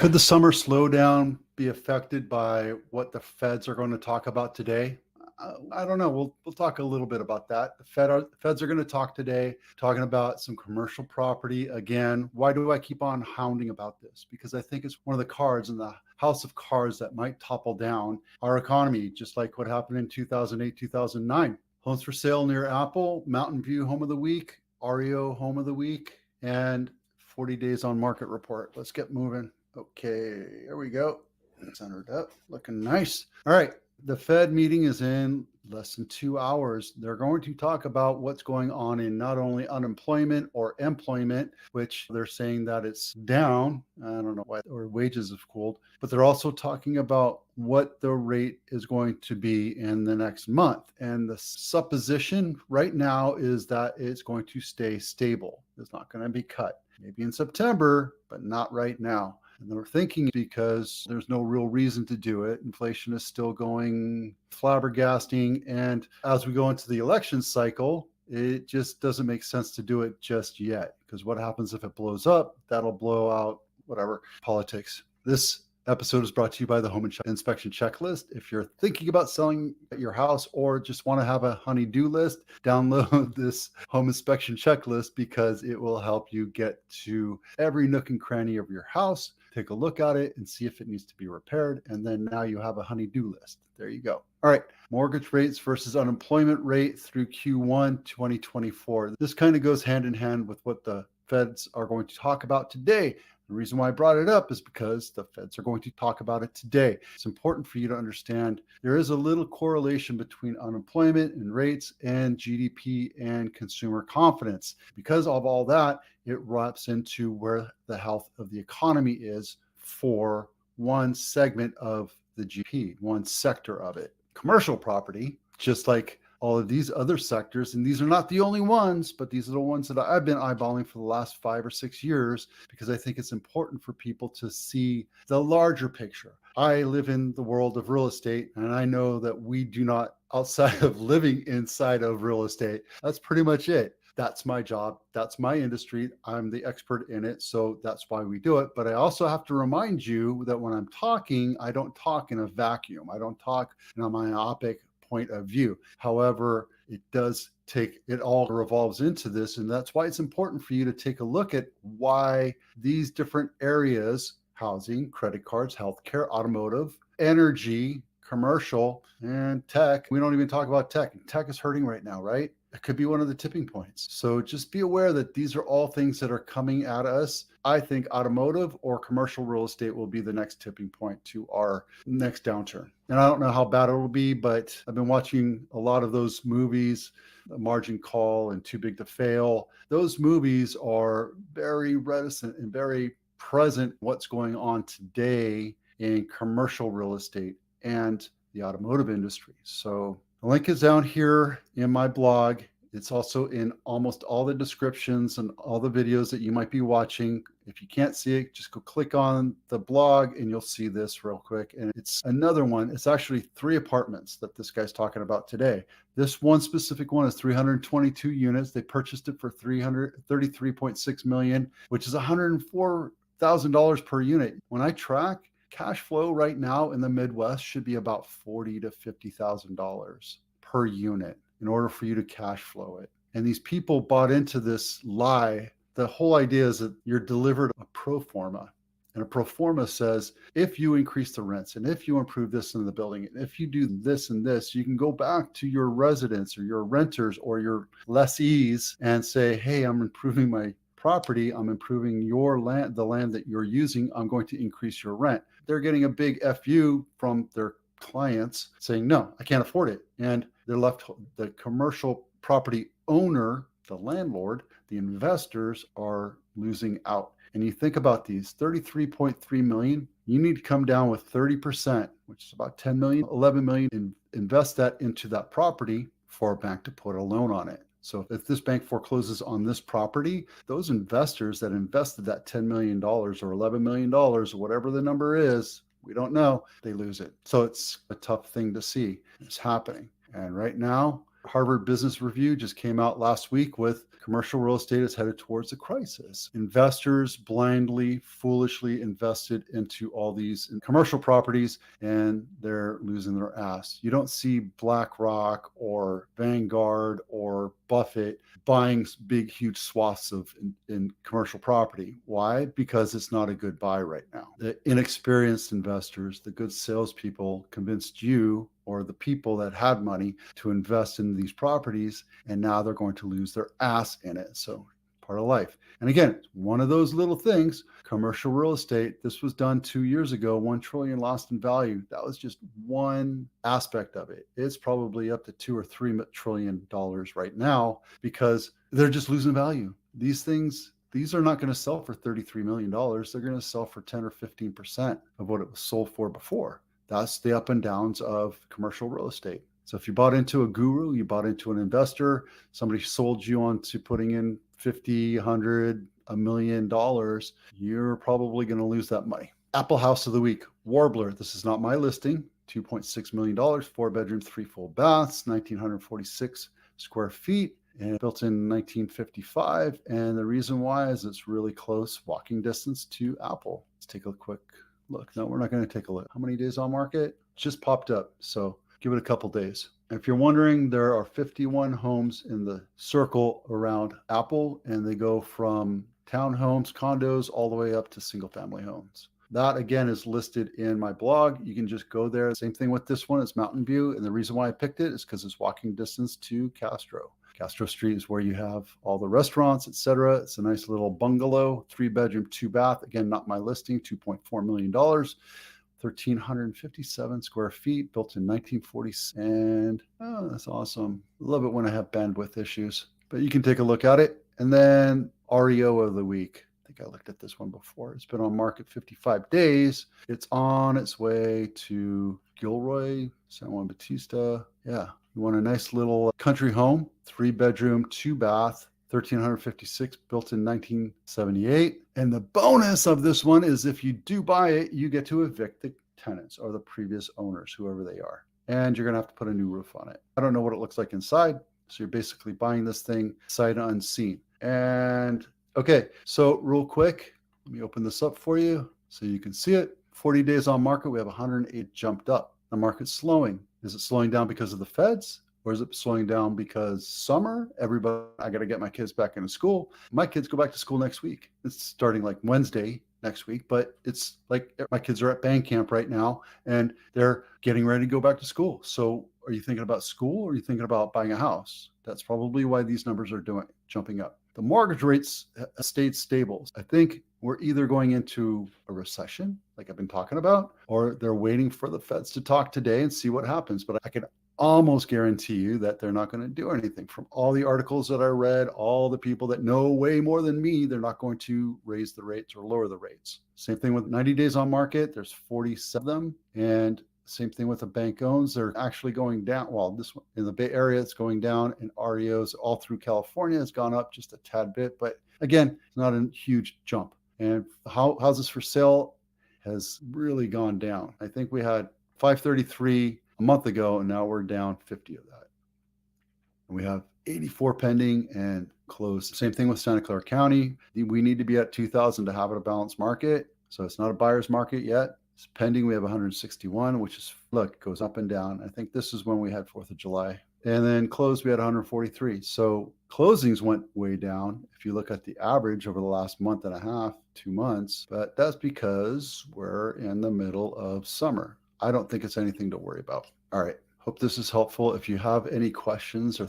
Could the summer slowdown be affected by what the Feds are going to talk about today? I don't know. We'll talk a little bit about that. The Feds are going to talk today, talking about some commercial property again. Why do I keep on hounding about this? Because I think it's one of the cards in the house of cards that might topple down our economy, just like what happened in 2008, 2009. Homes for sale near Apple, Mountain View Home of the Week, REO Home of the Week, and 40 days on market report. Let's get moving. Okay, here we go. Centered up, looking nice. All right, the Fed meeting is in less than 2 hours. They're going to talk about what's going on in not only unemployment or employment, which they're saying that it's down. I don't know why, or wages have cooled, but they're also talking about what the rate is going to be in the next month. And the supposition right now is that it's going to stay stable. It's not going to be cut. Maybe in September, but not right now. And they're thinking because there's no real reason to do it. Inflation is still going flabbergasting. And as we go into the election cycle, it just doesn't make sense to do it just yet. Because what happens if it blows up? That'll blow out whatever politics. This episode is brought to you by the Home Inspection Checklist. If you're thinking about selling your house or just want to have a honey-do list, download this Home Inspection Checklist because it will help you get to every nook and cranny of your house, take a look at it and see if it needs to be repaired. And then now you have a honey-do list. There you go. All right, mortgage rates versus unemployment rate through Q1 2024. This kind of goes hand in hand with what the Feds are going to talk about today. The reason why I brought it up is because the Feds are going to talk about it today. It's important for you to understand there is a little correlation between unemployment and rates and GDP and consumer confidence. Because of all that, it wraps into where the health of the economy is for one segment of the GDP, one sector of it. Commercial property, just like all of these other sectors, and these are not the only ones, but these are the ones that I've been eyeballing for the last 5 or 6 years because I think it's important for people to see the larger picture. I live in the world of real estate, and I know that we do not, outside of living inside of real estate, that's pretty much it. That's my job. That's my industry. I'm the expert in it. So that's why we do it. But I also have to remind you that when I'm talking, I don't talk in a vacuum. I don't talk in a myopic point of view. However, it all revolves into this. And that's why it's important for you to take a look at why these different areas, housing, credit cards, healthcare, automotive, energy, commercial, and tech. We don't even talk about tech. Tech is hurting right now, right? It could be one of the tipping points. So just be aware that these are all things that are coming at us. I think automotive or commercial real estate will be the next tipping point to our next downturn. And I don't know how bad it will be, but I've been watching a lot of those movies, Margin Call and Too Big to Fail. Those movies are very reticent and very present what's going on today in commercial real estate and the automotive industry. So the link is down here in my blog. It's also in almost all the descriptions and all the videos that you might be watching. If you can't see it, just go click on the blog and you'll see this real quick. And it's another one. It's actually 3 apartments that this guy's talking about today. This one specific one is 322 units. They purchased it for $333.6 million, which is $104,000 per unit. When I track, cash flow right now in the Midwest should be about $40,000 to $50,000 per unit in order for you to cash flow it. And these people bought into this lie. The whole idea is that you're delivered a pro forma. And a pro forma says, if you increase the rents and if you improve this in the building, and if you do this and this, you can go back to your residents or your renters or your lessees and say, hey, I'm improving my property, I'm improving your land, the land that you're using, I'm going to increase your rent. They're getting a big FU from their clients saying, no, I can't afford it. And they're left, the commercial property owner, the landlord, the investors are losing out. And you think about these 33.3 million, you need to come down with 30%, which is about 10 million, 11 million, and invest that into that property for a bank to put a loan on it. So if this bank forecloses on this property, those investors that invested that $10 million or $11 million or whatever the number is, we don't know, they lose it. So it's a tough thing to see. It's happening. And right now, Harvard Business Review just came out last week with commercial real estate is headed towards a crisis. Investors blindly, foolishly invested into all these commercial properties and they're losing their ass. You don't see BlackRock or Vanguard or Buffett buying big, huge swaths of in commercial property. Why? Because it's not a good buy right now. The inexperienced investors, the good salespeople convinced you or the people that had money to invest in these properties, and now they're going to lose their ass in it. So part of life. And again, one of those little things, commercial real estate, this was done 2 years ago, 1 trillion lost in value. That was just one aspect of it. It's probably up to 2 or 3 trillion dollars right now because they're just losing value. These things, these are not going to sell for $33 million. They're going to sell for 10 or 15% of what it was sold for before. That's the up and downs of commercial real estate. So if you bought into a guru, you bought into an investor, somebody sold you on to putting in 50, 100, $1 million, you're probably going to lose that money. Apple House of the Week, Warbler. This is not my listing. $2.6 million, 4-bedroom, 3 full baths, 1,946 square feet, and built in 1955. And the reason why is it's really close walking distance to Apple. Let's take a quick look. No, we're not going to take a look. How many days on market? Just popped up. So give it a couple days. If you're wondering, there are 51 homes in the circle around Apple, and they go from townhomes, condos, all the way up to single family homes. That again is listed in my blog. You can just go there. Same thing with this one. It's Mountain View. And the reason why I picked it is because it's walking distance to Castro. Castro Street is where you have all the restaurants, etc. It's a nice little bungalow, 3-bedroom, 2-bath. Again, not my listing, $2.4 million, 1,357 square feet, built in 1940. And oh, that's awesome. Love it when I have bandwidth issues, but you can take a look at it. And then REO of the week. I think I looked at this one before. It's been on market 55 days. It's on its way to Gilroy, San Juan Bautista. Yeah. You want a nice little country home, 3-bedroom, 2-bath, 1,356, built in 1978. And the bonus of this one is if you do buy it, you get to evict the tenants or the previous owners, whoever they are. And you're going to have to put a new roof on it. I don't know what it looks like inside. So you're basically buying this thing sight unseen. And okay, so real quick, let me open this up for you so you can see it. 40 days on market, we have 108 jumped up. The market's slowing. Is it slowing down because of the feds? Or is it slowing down because summer? Everybody, I got to get my kids back into school. My kids go back to school next week. It's starting like Wednesday next week, but it's like my kids are at band camp right now and they're getting ready to go back to school. So are you thinking about school or are you thinking about buying a house? That's probably why these numbers are jumping up. The mortgage rates stayed stable. I think we're either going into a recession, like I've been talking about, or they're waiting for the feds to talk today and see what happens. But I can almost guarantee you that they're not going to do anything. From all the articles that I read, all the people that know way more than me, they're not going to raise the rates or lower the rates. Same thing with 90 days on market. There's 47 of them. And same thing with the bank owns. They're actually going down. Well, this one in the Bay Area, it's going down, and REOs all through California has gone up just a tad bit. But again, it's not a huge jump. And houses for sale has really gone down. I think we had 533 a month ago, and now we're down 50 of that. And we have 84 pending and closed. Same thing with Santa Clara County. We need to be at 2,000 to have it a balanced market. So it's not a buyer's market yet. It's pending. We have 161, which is, look, goes up and down. I think this is when we had 4th of July. And then closed, we had 143. So closings went way down if you look at the average over the last month and a half, 2 months. But that's because we're in the middle of summer. I don't think it's anything to worry about. All right. Hope this is helpful. If you have any questions or